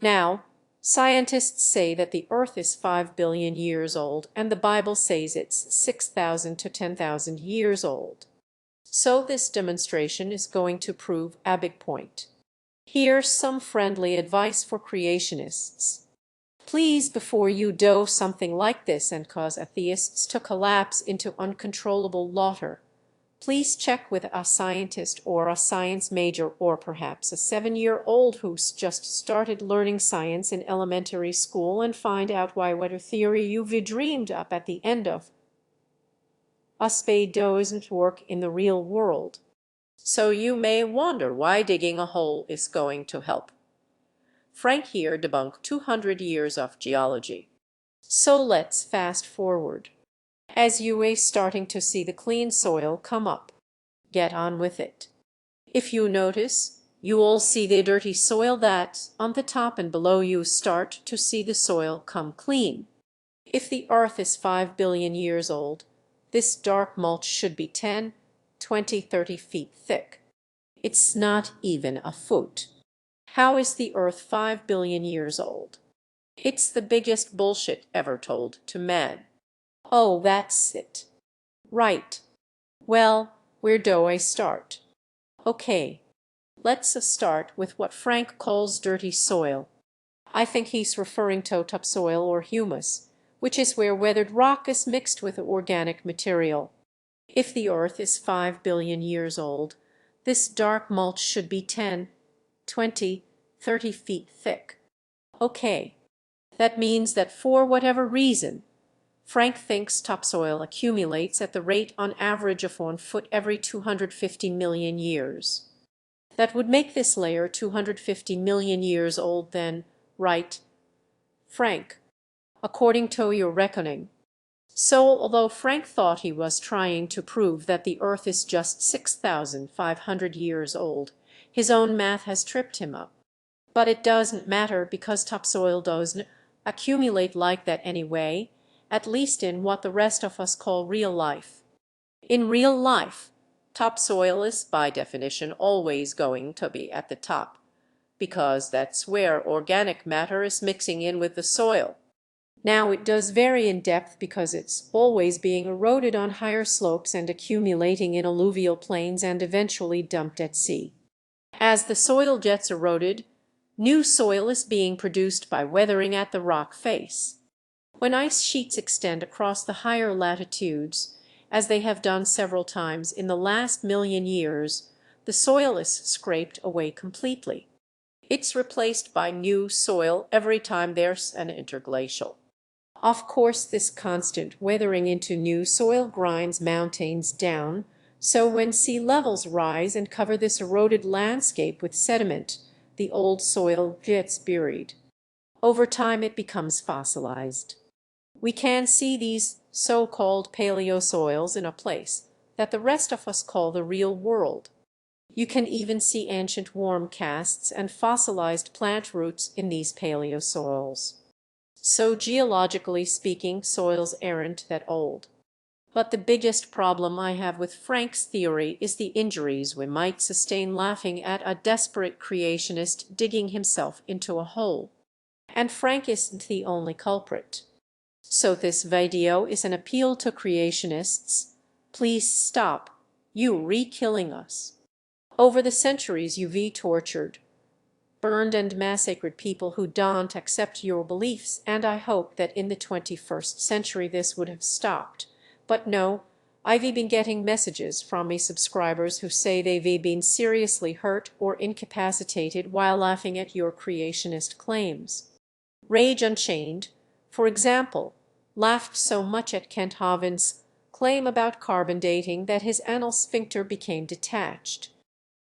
Now, scientists say that the Earth is 5 billion years old, and the Bible says it's 6,000 to 10,000 years old. So this demonstration is going to prove a big point. Here's some friendly advice for creationists. Please, before you do something like this and cause atheists to collapse into uncontrollable laughter, please check with a scientist or a science major, or perhaps a 7-year-old who's just started learning science in elementary school, and find out why whatever theory you've dreamed up at the end of a spade doesn't work in the real world. So you may wonder why digging a hole is going to help. Frank here debunked 200 years of geology. So let's fast forward. As you are starting to see the clean soil come up, get on with it. If you notice, you all see the dirty soil that's on the top, and below you start to see the soil come clean. If the Earth is 5 billion years old, this dark mulch should be 10, 20, 30 feet thick. It's not even a foot. How is the Earth 5 billion years old? It's the biggest bullshit ever told to man. Oh, that's it. Right. Well, where do I start? Okay, let's start with what Frank calls dirty soil. I think he's referring to topsoil or humus, which is where weathered rock is mixed with organic material. If the Earth is 5 billion years old, this dark mulch should be 10, 20, 30 feet thick. Okay, that means that for whatever reason, Frank thinks topsoil accumulates at the rate on average of 1 foot every 250 million years. That would make this layer 250 million years old then, right, Frank? According to your reckoning. So although Frank thought he was trying to prove that the Earth is just 6,500 years old, his own math has tripped him up. But it doesn't matter, because topsoil doesn't accumulate like that anyway, at least in what the rest of us call real life. In real life, topsoil is by definition always going to be at the top, because that's where organic matter is mixing in with the soil. Now it does vary in depth because it's always being eroded on higher slopes and accumulating in alluvial plains and eventually dumped at sea. As the soil gets eroded, new soil is being produced by weathering at the rock face. When ice sheets extend across the higher latitudes, as they have done several times in the last million years, the soil is scraped away completely. It's replaced by new soil every time there's an interglacial. Of course, this constant weathering into new soil grinds mountains down, so when sea levels rise and cover this eroded landscape with sediment, the old soil gets buried. Over time it becomes fossilized. We can see these so-called paleosoils in a place that the rest of us call the real world. You can even see ancient worm casts and fossilized plant roots in these paleosoils. So geologically speaking, soils aren't that old. But the biggest problem I have with Frank's theory is the injuries we might sustain laughing at a desperate creationist digging himself into a hole. And Frank isn't the only culprit. So this video is an appeal to creationists. Please stop. You re-killing us. Over the centuries you've tortured, burned and massacred people who don't accept your beliefs, and I hope that in the 21st century this would have stopped. But no, I've been getting messages from me subscribers who say they've been seriously hurt or incapacitated while laughing at your creationist claims. Rage Unchained, for example, laughed so much at Kent Hovind's claim about carbon dating that his anal sphincter became detached.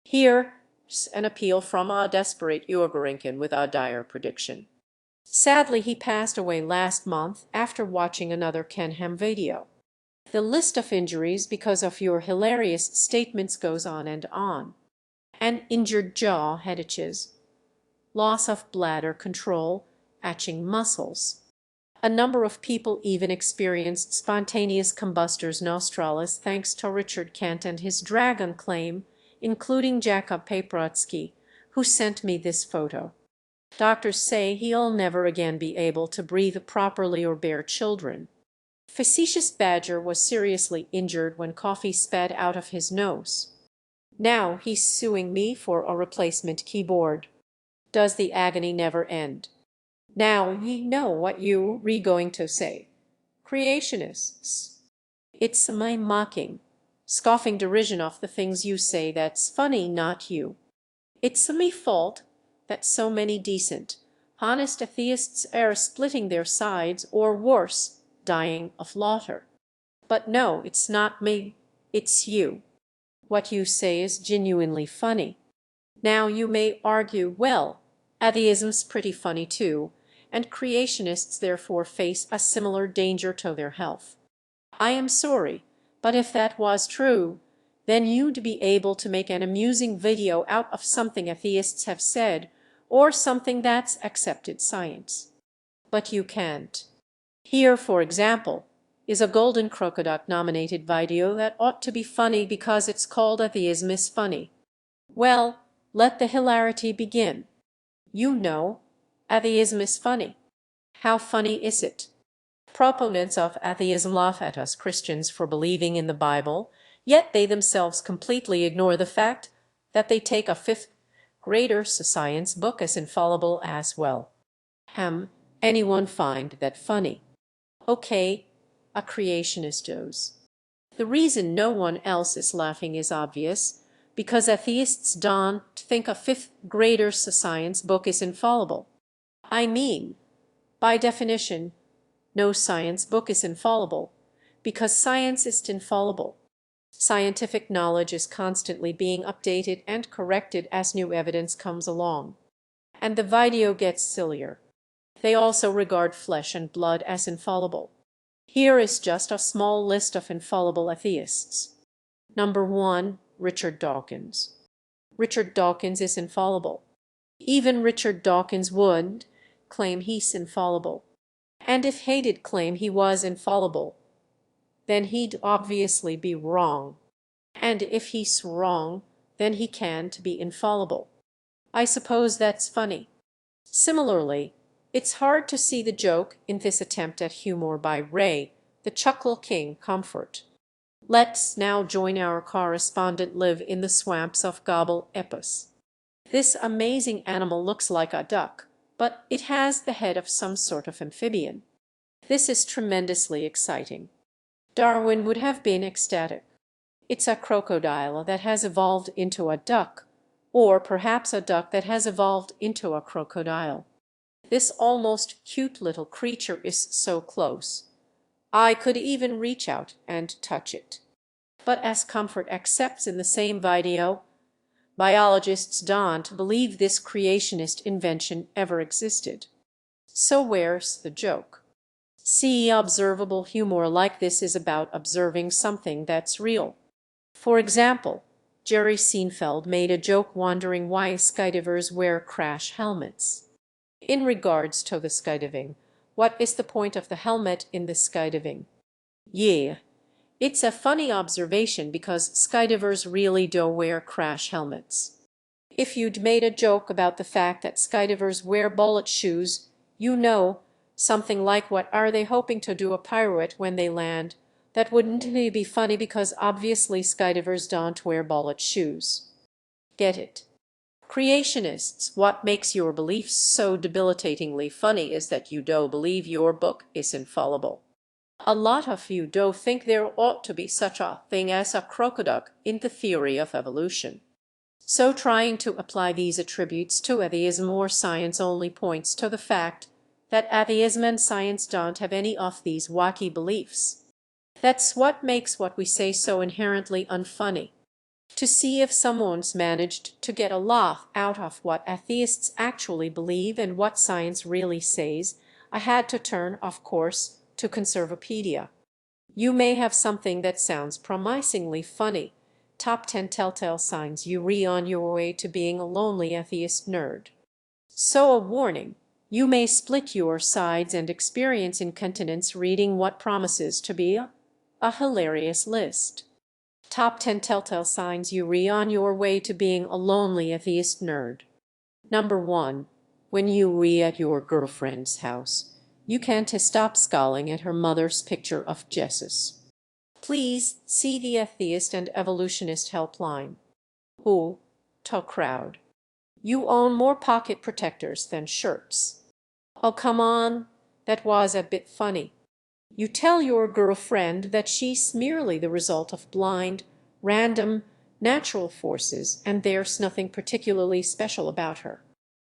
Here's an appeal from a desperate Ugarinkin with a dire prediction. Sadly, he passed away last month after watching another Kenham video. The list of injuries because of your hilarious statements goes on and on. An injured jaw, headaches, loss of bladder control, atching muscles. A number of people even experienced spontaneous combustus nostralis thanks to Richard Kent and his dragon claim, including Jakub Paprocki, who sent me this photo. Doctors say he'll never again be able to breathe properly or bear children. Facetious Badger was seriously injured when coffee spat out of his nose. Now he's suing me for a replacement keyboard. Does the agony never end? Now ye know what you re going to say. Creationists. It's my mocking, scoffing derision of the things you say that's funny, not you. It's me fault that so many decent, honest atheists are splitting their sides, or worse, dying of laughter. But no, it's not me, it's you. What you say is genuinely funny. Now you may argue, well, atheism's pretty funny too, and creationists therefore face a similar danger to their health. I am sorry, but if that was true, then you'd be able to make an amusing video out of something atheists have said, or something that's accepted science. But you can't. Here, for example, is a Golden Crocoduck-nominated video that ought to be funny because it's called Atheism is Funny. Well, let the hilarity begin. You know, atheism is funny. How funny is it? Proponents of atheism laugh at us Christians for believing in the Bible, yet they themselves completely ignore the fact that they take a fifth-grader science book as infallible as well. Anyone find that funny? Okay, a creationist does. The reason no one else is laughing is obvious, because atheists don't think a fifth-grader science book is infallible. I mean, by definition, no science book is infallible, because science is infallible. Scientific knowledge is constantly being updated and corrected as new evidence comes along. And the video gets sillier. They also regard flesh and blood as infallible. Here is just a small list of infallible atheists. Number 1, Richard Dawkins. Richard Dawkins is infallible. Even Richard Dawkins would claim he's infallible. And if he did claim he was infallible, then he'd obviously be wrong. And if he's wrong, then he can't be infallible. I suppose that's funny. Similarly, it's hard to see the joke in this attempt at humor by Ray, the Chuckle King Comfort. Let's now join our correspondent Liv in the swamps of Gobble Epus. This amazing animal looks like a duck, but it has the head of some sort of amphibian. This is tremendously exciting. Darwin would have been ecstatic. It's a crocodile that has evolved into a duck, or perhaps a duck that has evolved into a crocodile. This almost cute little creature is so close. I could even reach out and touch it. But as Comfort accepts in the same video, biologists don't believe this creationist invention ever existed. So where's the joke? See, observable humor like this is about observing something that's real. For example, Jerry Seinfeld made a joke wondering why skydivers wear crash helmets. In regards to the skydiving, what is the point of the helmet in the skydiving? Yeah, it's a funny observation because skydivers really do wear crash helmets. If you'd made a joke about the fact that skydivers wear bullet shoes, you know, something like what are they hoping to do a pirouette when they land, that wouldn't be funny because obviously skydivers don't wear bullet shoes. Get it? Creationists, what makes your beliefs so debilitatingly funny is that you do believe your book is infallible. A lot of you do think there ought to be such a thing as a crocoduck in the theory of evolution. So trying to apply these attributes to atheism or science only points to the fact that atheism and science don't have any of these wacky beliefs. That's what makes what we say so inherently unfunny. To see if someone's managed to get a laugh out of what atheists actually believe and what science really says, I had to turn, of course, to Conservapedia. You may have something that sounds promisingly funny. Top 10 telltale signs you re on your way to being a lonely atheist nerd. So a warning, you may split your sides and experience incontinence reading what promises to be a hilarious list. Top 10 telltale signs you re on your way to being a lonely atheist nerd. Number 1. when you re at your girlfriend's house, you can't stop scowling at her mother's picture of Jesus. Please see the Atheist and Evolutionist Helpline. Who? To crowd. You own more pocket protectors than shirts. Oh, come on, that was a bit funny. You tell your girlfriend that she's merely the result of blind, random, natural forces, and there's nothing particularly special about her.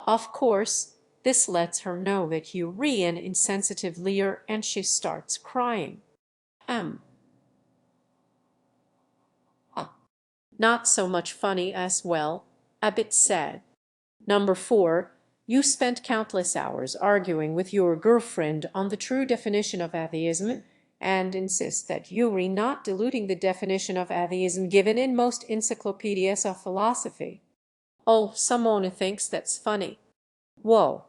Of course, this lets her know that you re an insensitive leer, and she starts crying. Not so much funny as, well, a bit sad. Number 4, you spent countless hours arguing with your girlfriend on the true definition of atheism and insist that you're not diluting the definition of atheism given in most encyclopedias of philosophy. Oh, someone thinks that's funny. Whoa.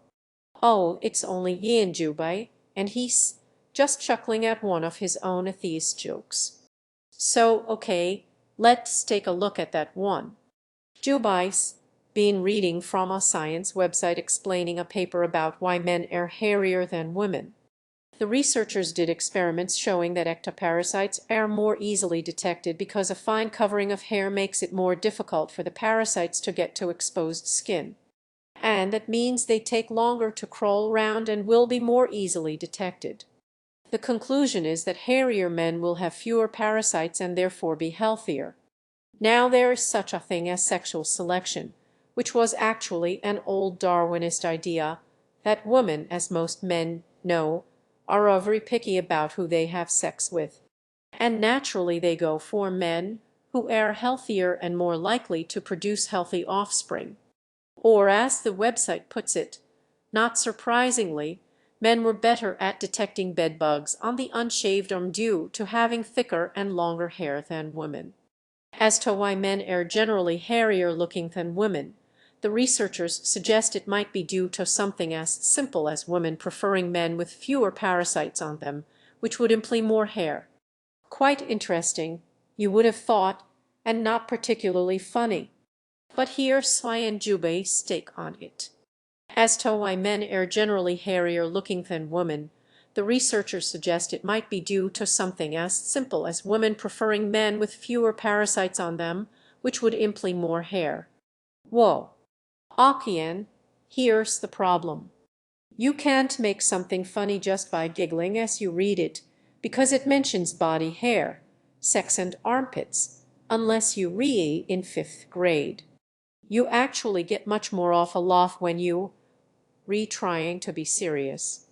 Oh, it's only Yin Juby, and he's just chuckling at one of his own atheist jokes. So, okay, let's take a look at that one. Juby's been reading from a science website explaining a paper about why men are hairier than women. The researchers did experiments showing that ectoparasites are more easily detected because a fine covering of hair makes it more difficult for the parasites to get to exposed skin. And that means they take longer to crawl around and will be more easily detected. The conclusion is that hairier men will have fewer parasites and therefore be healthier. Now there is such a thing as sexual selection, which was actually an old Darwinist idea that women, as most men know, are very picky about who they have sex with, and naturally they go for men who are healthier and more likely to produce healthy offspring. Or, as the website puts it, not surprisingly, men were better at detecting bedbugs on the unshaved arm due to having thicker and longer hair than women. As to why men are generally hairier looking than women, the researchers suggest it might be due to something as simple as women preferring men with fewer parasites on them, which would imply more hair. Quite interesting, you would have thought, and not particularly funny. But here's Cyan Juby's take on it. As to why men are generally hairier looking than women, the researchers suggest it might be due to something as simple as women preferring men with fewer parasites on them, which would imply more hair. Whoa. Akian, here's the problem. You can't make something funny just by giggling as you read it, because it mentions body hair, sex and armpits, unless you read in 5th grade. You actually get much more of a laugh when you trying to be serious.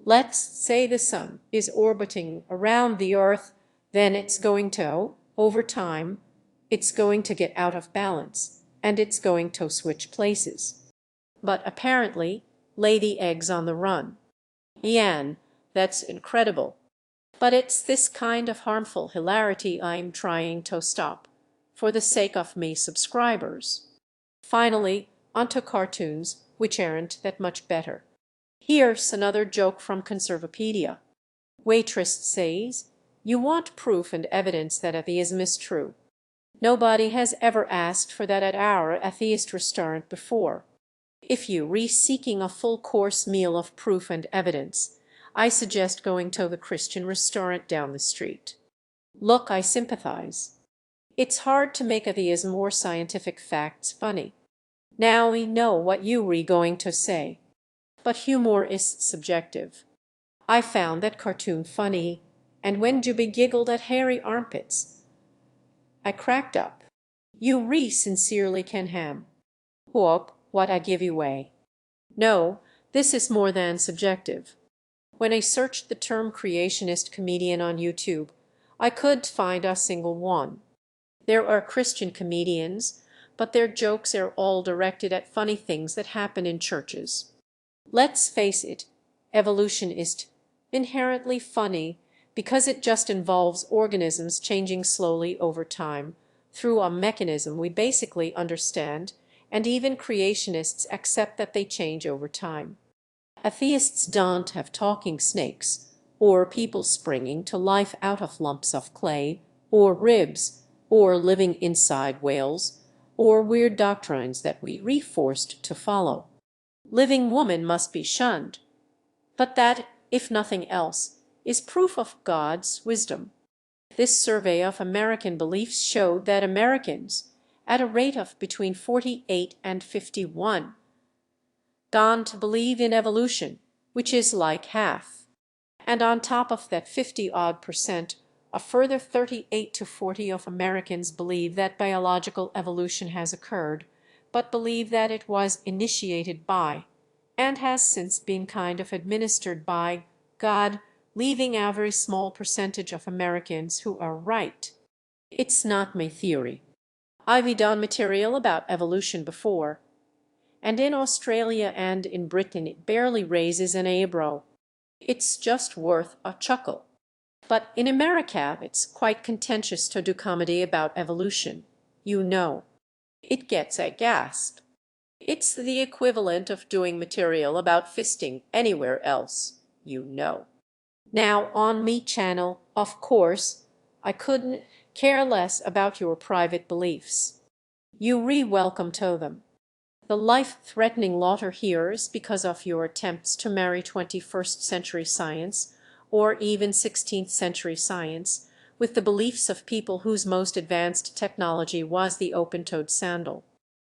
Let's say the sun is orbiting around the earth, then it's going to, over time, it's going to get out of balance, and it's going to switch places. But apparently, lay the eggs on the run. Yan, that's incredible. But it's this kind of harmful hilarity I'm trying to stop, for the sake of me subscribers. Finally, onto cartoons, which aren't that much better. Here's another joke from Conservapedia. Waitress says, "You want proof and evidence that atheism is true. Nobody has ever asked for that at our atheist restaurant before. If you are seeking a full-course meal of proof and evidence, I suggest going to the Christian restaurant down the street." Look, I sympathize. It's hard to make atheism or scientific facts funny. Now we know what you were going to say. But humor is subjective. I found that cartoon funny, and when Juby giggled at hairy armpits, I cracked up. You sincerely can ham. Hope what I give you way. No, this is more than subjective. When I searched the term creationist comedian on YouTube, I couldn't find a single one. There are Christian comedians, but their jokes are all directed at funny things that happen in churches. Let's face it, evolution is inherently funny because it just involves organisms changing slowly over time through a mechanism we basically understand, and even creationists accept that they change over time. Atheists don't have talking snakes, or people springing to life out of lumps of clay, or ribs, or living inside whales, or weird doctrines that we forced to follow. Living woman must be shunned. But that, if nothing else, is proof of God's wisdom. This survey of American beliefs showed that Americans, at a rate of between 48 and 51, gone to believe in evolution, which is like half. And on top of that 50-odd%, a further 38 to 40 of Americans believe that biological evolution has occurred, but believe that it was initiated by, and has since been kind of administered by, God, leaving a very small percentage of Americans who are right. It's not my theory. I've done material about evolution before, and in Australia and in Britain it barely raises an eyebrow. It's just worth a chuckle. But in America it's quite contentious to do comedy about evolution. You know. It gets a gasp. It's the equivalent of doing material about fisting anywhere else. You know. Now, on me channel, of course, I couldn't care less about your private beliefs. You welcome to them. The life-threatening laughter here is because of your attempts to marry 21st century science, or even 16th century science, with the beliefs of people whose most advanced technology was the open-toed sandal.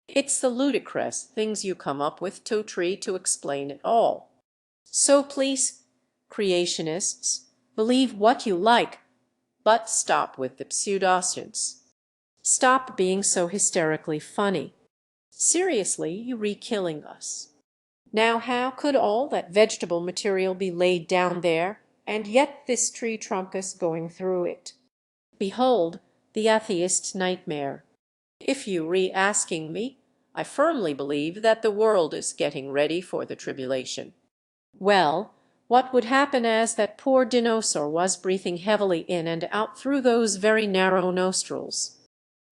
It's the ludicrous things you come up with to try to explain it all. So please, creationists, believe what you like, but stop with the pseudoscience. Stop being so hysterically funny. Seriously, you're killing us. Now how could all that vegetable material be laid down there, and yet this tree trunk is going through it? Behold the atheist's nightmare. If you asking me, I firmly believe that the world is getting ready for the tribulation. Well, what would happen as that poor dinosaur was breathing heavily in and out through those very narrow nostrils?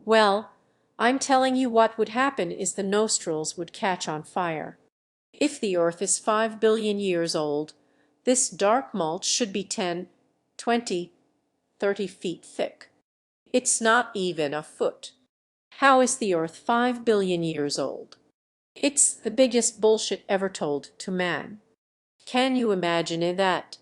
Well, I'm telling you what would happen is the nostrils would catch on fire. If the earth is 5 billion years old, this dark mulch should be 10, 20, 30 feet thick. It's not even a foot. How is the earth 5 billion years old? It's the biggest bullshit ever told to man. Can you imagine that?